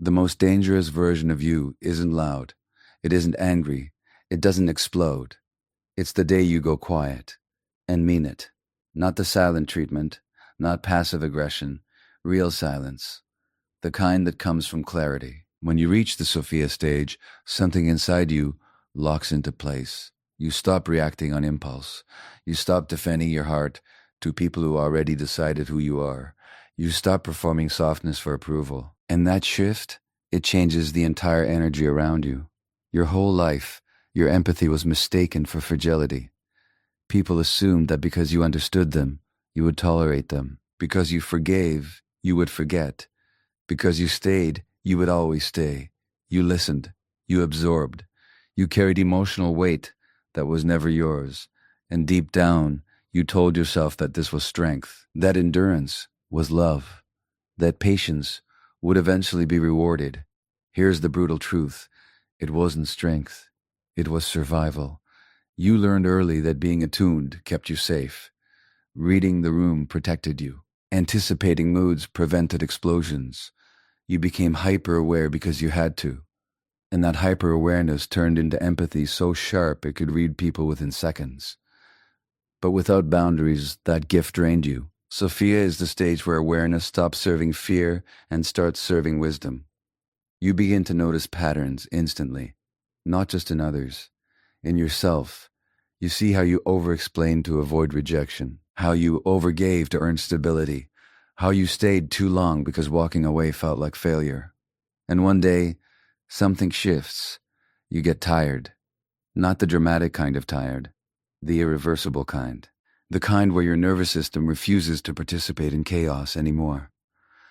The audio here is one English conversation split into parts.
The most dangerous version of you isn't loud. It isn't angry. It doesn't explode. It's the day you go quiet and mean it. Not the silent treatment, not passive aggression, real silence. The kind that comes from clarity. When you reach the Sophia stage, something inside you locks into place. You stop reacting on impulse. You stop defending your heart to people who already decided who you are. You stop performing softness for approval. And that shift, it changes the entire energy around you. Your whole life, your empathy was mistaken for fragility. People assumed that because you understood them, you would tolerate them. Because you forgave, you would forget. Because you stayed, you would always stay. You listened. You absorbed. You carried emotional weight that was never yours. And deep down, you told yourself that this was strength, that endurance was love, that patience would eventually be rewarded. Here's the brutal truth. It wasn't strength. It was survival. You learned early that being attuned kept you safe. Reading the room protected you. Anticipating moods prevented explosions. You became hyper-aware because you had to. And that hyper-awareness turned into empathy so sharp it could read people within seconds. But without boundaries, that gift drained you. Sophia is the stage where awareness stops serving fear and starts serving wisdom. You begin to notice patterns instantly, not just in others, in yourself. You see how you over-explained to avoid rejection, how you overgave to earn stability, how you stayed too long because walking away felt like failure. And one day, something shifts. You get tired. Not the dramatic kind of tired, the irreversible kind. The kind where your nervous system refuses to participate in chaos anymore.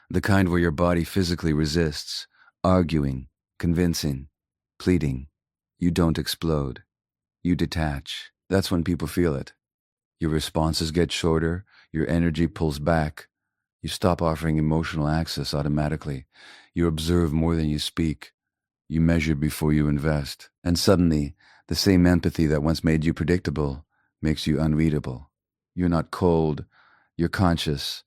The kind where your body physically resists, arguing, convincing, pleading. You don't explode. You detach. That's when people feel it. Your responses get shorter, your energy pulls back. You stop offering emotional access automatically. You observe more than you speak. You measure before you invest. And suddenly, the same empathy that once made you predictable makes you unreadable. You're not cold, you're conscious.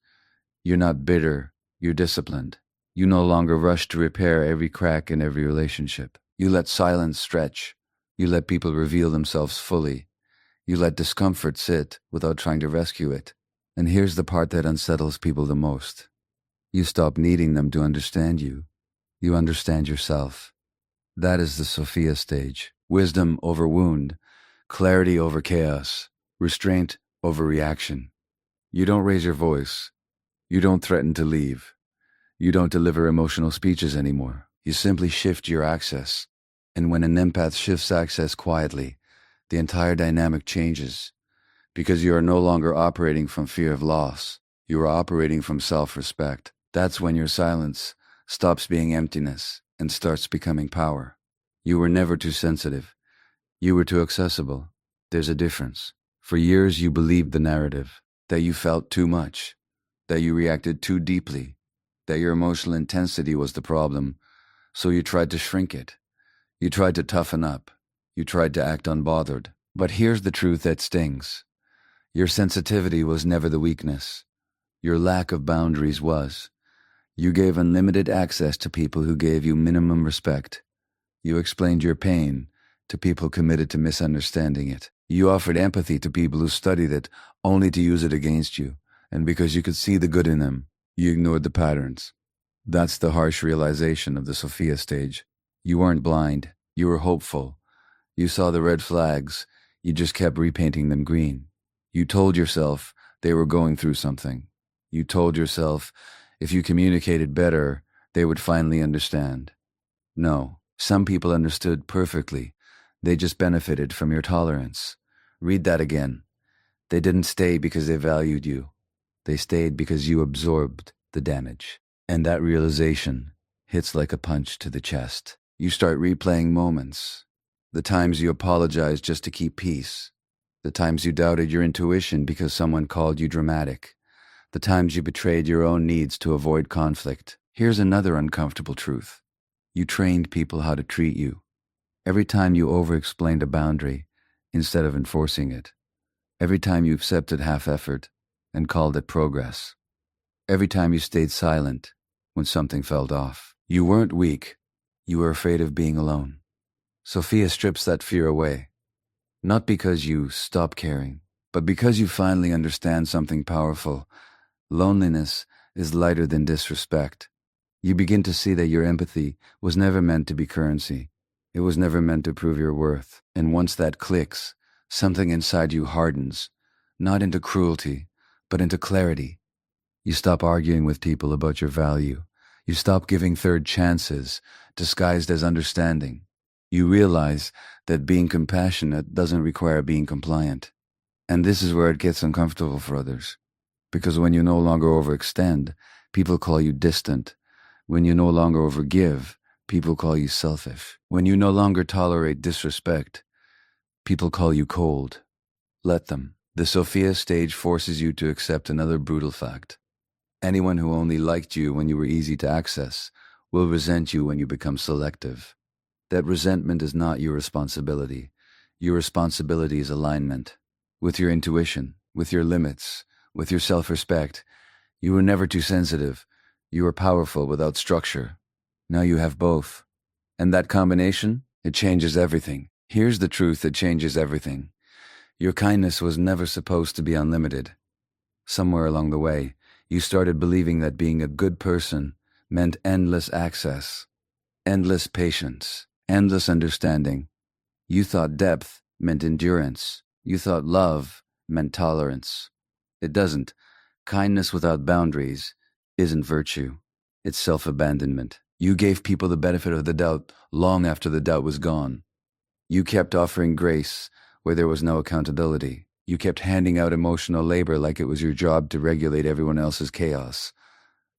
You're not bitter, you're disciplined. You no longer rush to repair every crack in every relationship. You let silence stretch. You let people reveal themselves fully. You let discomfort sit without trying to rescue it. And here's the part that unsettles people the most. You stop needing them to understand you. You understand yourself. That is the Sophia stage. Wisdom over wound, clarity over chaos, restraint over reaction. You don't raise your voice. You don't threaten to leave. You don't deliver emotional speeches anymore. You simply shift your access. And when an empath shifts access quietly, the entire dynamic changes. Because you are no longer operating from fear of loss. You are operating from self-respect. That's when your silence stops being emptiness and starts becoming power. You were never too sensitive. You were too accessible. There's a difference. For years you believed the narrative, that you felt too much, that you reacted too deeply, that your emotional intensity was the problem, so you tried to shrink it. You tried to toughen up. You tried to act unbothered. But here's the truth that stings. Your sensitivity was never the weakness. Your lack of boundaries was. You gave unlimited access to people who gave you minimum respect. You explained your pain to people committed to misunderstanding it. You offered empathy to people who studied it only to use it against you. And because you could see the good in them, you ignored the patterns. That's the harsh realization of the Sophia stage. You weren't blind. You were hopeful. You saw the red flags. You just kept repainting them green. You told yourself they were going through something. You told yourself if you communicated better, they would finally understand. No, some people understood perfectly. They just benefited from your tolerance. Read that again. They didn't stay because they valued you. They stayed because you absorbed the damage. And that realization hits like a punch to the chest. You start replaying moments. The times you apologized just to keep peace. The times you doubted your intuition because someone called you dramatic. The times you betrayed your own needs to avoid conflict. Here's another uncomfortable truth. You trained people how to treat you. Every time you over-explained a boundary instead of enforcing it. Every time you accepted half-effort and called it progress. Every time you stayed silent when something felt off. You weren't weak. You were afraid of being alone. Sophia strips that fear away. Not because you stop caring, but because you finally understand something powerful. Loneliness is lighter than disrespect. You begin to see that your empathy was never meant to be currency. It was never meant to prove your worth. And once that clicks, something inside you hardens, not into cruelty, but into clarity. You stop arguing with people about your value. You stop giving third chances, disguised as understanding. You realize that being compassionate doesn't require being compliant. And this is where it gets uncomfortable for others. Because when you no longer overextend, people call you distant. When you no longer overgive, people call you selfish. When you no longer tolerate disrespect, people call you cold. Let them. The Sophia Stage forces you to accept another brutal fact. Anyone who only liked you when you were easy to access will resent you when you become selective. That resentment is not your responsibility. Your responsibility is alignment. With your intuition, with your limits, with your self-respect. You were never too sensitive. You were powerful without structure. Now you have both. And that combination, it changes everything. Here's the truth that changes everything. Your kindness was never supposed to be unlimited. Somewhere along the way, you started believing that being a good person meant endless access, endless patience, endless understanding. You thought depth meant endurance. You thought love meant tolerance. It doesn't. Kindness without boundaries isn't virtue. It's self-abandonment. You gave people the benefit of the doubt long after the doubt was gone. You kept offering grace where there was no accountability. You kept handing out emotional labor like it was your job to regulate everyone else's chaos.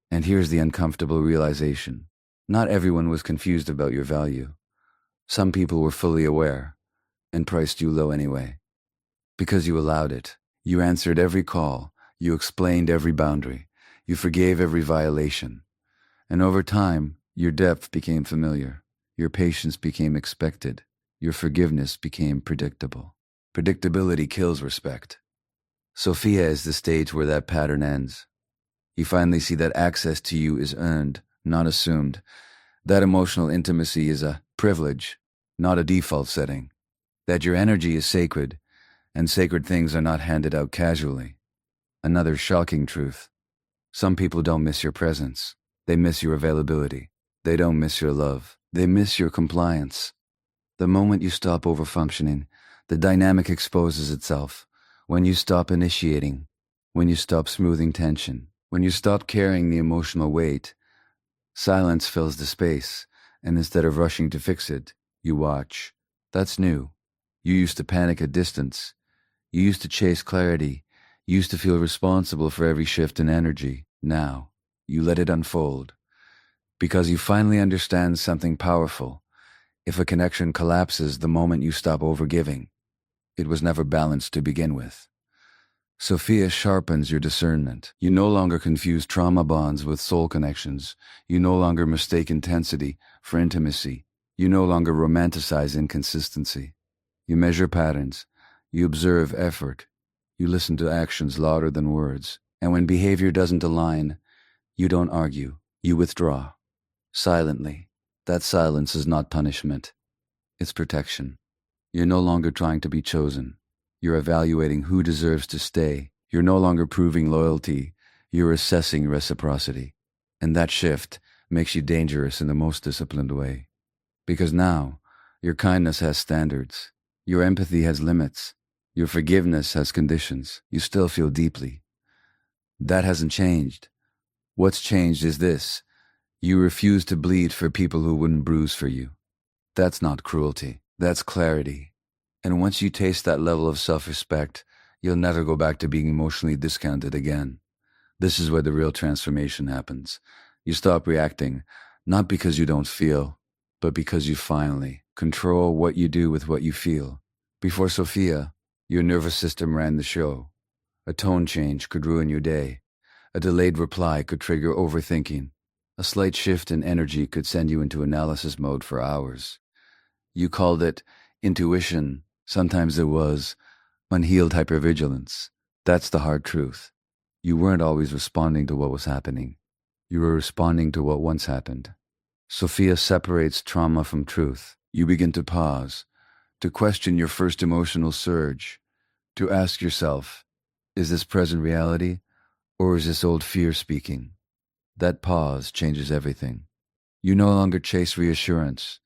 And here's the uncomfortable realization. Not everyone was confused about your value. Some people were fully aware and priced you low anyway. Because you allowed it. You answered every call. You explained every boundary. You forgave every violation. And over time, your depth became familiar. Your patience became expected. Your forgiveness became predictable. Predictability kills respect. Sophia is the stage where that pattern ends. You finally see that access to you is earned, not assumed. That emotional intimacy is a privilege, not a default setting. That your energy is sacred, and sacred things are not handed out casually. Another shocking truth. Some people don't miss your presence. They miss your availability. They don't miss your love. They miss your compliance. The moment you stop overfunctioning, the dynamic exposes itself. When you stop initiating, when you stop smoothing tension, when you stop carrying the emotional weight, silence fills the space, and instead of rushing to fix it, you watch. That's new. You used to panic at distance. You used to chase clarity. You used to feel responsible for every shift in energy. Now, you let it unfold. Because you finally understand something powerful. If a connection collapses the moment you stop overgiving, it was never balanced to begin with. Sophia sharpens your discernment. You no longer confuse trauma bonds with soul connections. You no longer mistake intensity for intimacy. You no longer romanticize inconsistency. You measure patterns. You observe effort. You listen to actions louder than words. And when behavior doesn't align, you don't argue. You withdraw. Silently. That silence is not punishment. It's protection. You're no longer trying to be chosen. You're evaluating who deserves to stay. You're no longer proving loyalty. You're assessing reciprocity. And that shift makes you dangerous in the most disciplined way. Because now, your kindness has standards. Your empathy has limits. Your forgiveness has conditions. You still feel deeply. That hasn't changed. What's changed is this. You refuse to bleed for people who wouldn't bruise for you. That's not cruelty. That's clarity. And once you taste that level of self-respect, you'll never go back to being emotionally discounted again. This is where the real transformation happens. You stop reacting, not because you don't feel, but because you finally control what you do with what you feel. Before Sophia, your nervous system ran the show. A tone change could ruin your day. A delayed reply could trigger overthinking. A slight shift in energy could send you into analysis mode for hours. You called it intuition. Sometimes it was unhealed hypervigilance. That's the hard truth. You weren't always responding to what was happening. You were responding to what once happened. Sophia separates trauma from truth. You begin to pause, to question your first emotional surge, to ask yourself, is this present reality or is this old fear speaking? That pause changes everything. You no longer chase reassurance.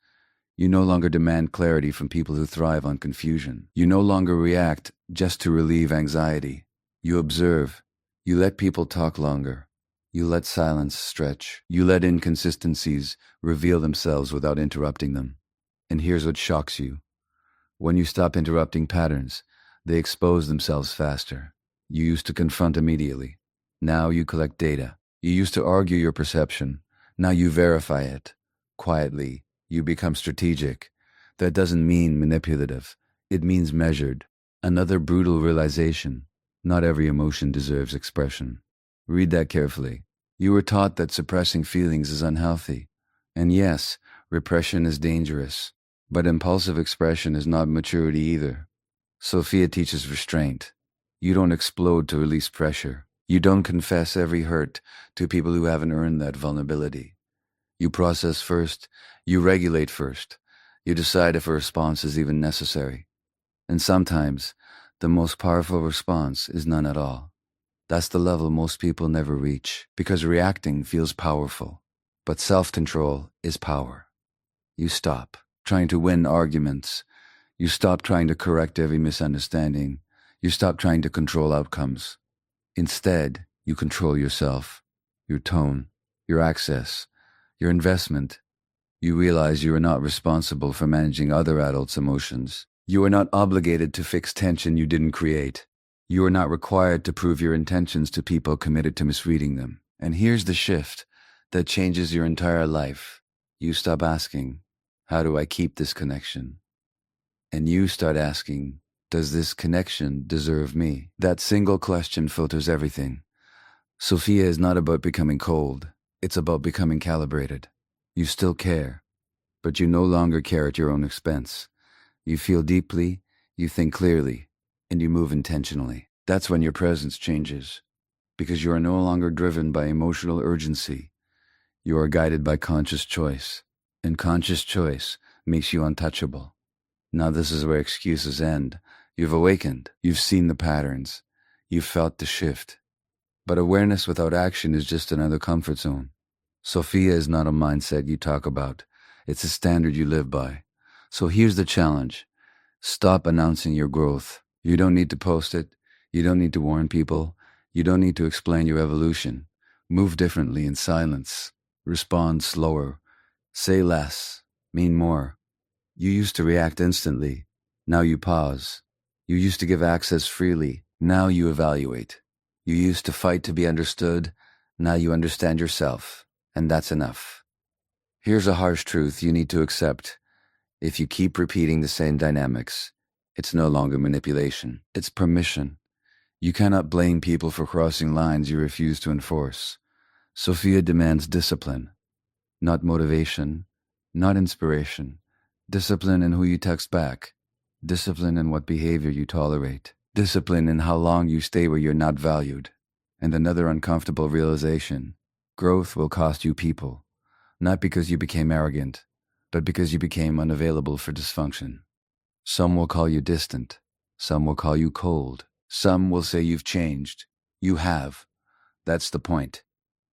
You no longer demand clarity from people who thrive on confusion. You no longer react just to relieve anxiety. You observe. You let people talk longer. You let silence stretch. You let inconsistencies reveal themselves without interrupting them. And here's what shocks you. When you stop interrupting patterns, they expose themselves faster. You used to confront immediately. Now you collect data. You used to argue your perception. Now you verify it. Quietly, you become strategic. That doesn't mean manipulative. It means measured. Another brutal realization. Not every emotion deserves expression. Read that carefully. You were taught that suppressing feelings is unhealthy. And yes, repression is dangerous. But impulsive expression is not maturity either. Sophia teaches restraint. You don't explode to release pressure. You don't confess every hurt to people who haven't earned that vulnerability. You process first. You regulate first. You decide if a response is even necessary. And sometimes, the most powerful response is none at all. That's the level most people never reach, because reacting feels powerful. But self-control is power. You stop trying to win arguments. You stop trying to correct every misunderstanding. You stop trying to control outcomes. Instead, you control yourself, your tone, your access, your investment. You realize you are not responsible for managing other adults' emotions. You are not obligated to fix tension you didn't create. You are not required to prove your intentions to people committed to misreading them. And here's the shift that changes your entire life. You stop asking, how do I keep this connection? And you start asking, does this connection deserve me? That single question filters everything. Sophia is not about becoming cold. It's about becoming calibrated. You still care, but you no longer care at your own expense. You feel deeply, you think clearly, and you move intentionally. That's when your presence changes, because you are no longer driven by emotional urgency. You are guided by conscious choice, and conscious choice makes you untouchable. Now this is where excuses end. You've awakened. You've seen the patterns. You've felt the shift. But awareness without action is just another comfort zone. Sophia is not a mindset you talk about. It's a standard you live by. So here's the challenge. Stop announcing your growth. You don't need to post it. You don't need to warn people. You don't need to explain your evolution. Move differently in silence. Respond slower. Say less. Mean more. You used to react instantly. Now you pause. You used to give access freely. Now you evaluate. You used to fight to be understood. Now you understand yourself. And that's enough. Here's a harsh truth you need to accept. If you keep repeating the same dynamics, it's no longer manipulation. It's permission. You cannot blame people for crossing lines you refuse to enforce. Sophia demands discipline, not motivation, not inspiration. Discipline in who you text back. Discipline in what behavior you tolerate. Discipline in how long you stay where you're not valued. And another uncomfortable realization. Growth will cost you people. Not because you became arrogant, but because you became unavailable for dysfunction. Some will call you distant. Some will call you cold. Some will say you've changed. You have. That's the point.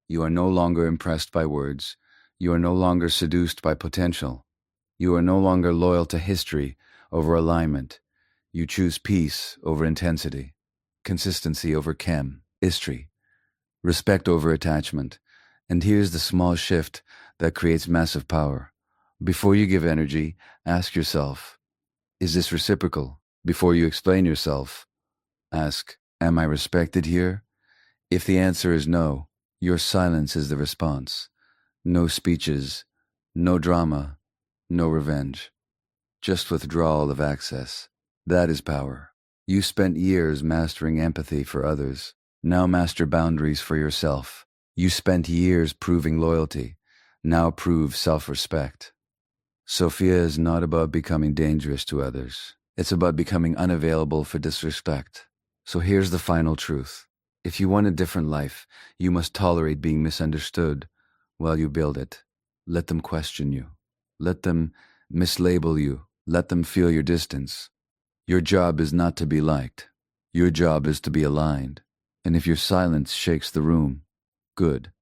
You are no longer impressed by words. You are no longer seduced by potential. You are no longer loyal to history over alignment. You choose peace over intensity, consistency over history, respect over attachment. And here's the small shift that creates massive power. Before you give energy, ask yourself, is this reciprocal? Before you explain yourself, ask, am I respected here? If the answer is no, your silence is the response. No speeches, no drama, no revenge. Just withdrawal of access. That is power. You spent years mastering empathy for others. Now master boundaries for yourself. You spent years proving loyalty. Now prove self-respect. Sophia is not about becoming dangerous to others. It's about becoming unavailable for disrespect. So here's the final truth. If you want a different life, you must tolerate being misunderstood while you build it. Let them question you. Let them mislabel you. Let them feel your distance. Your job is not to be liked. Your job is to be aligned. And if your silence shakes the room, good.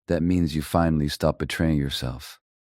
That means you finally stop betraying yourself.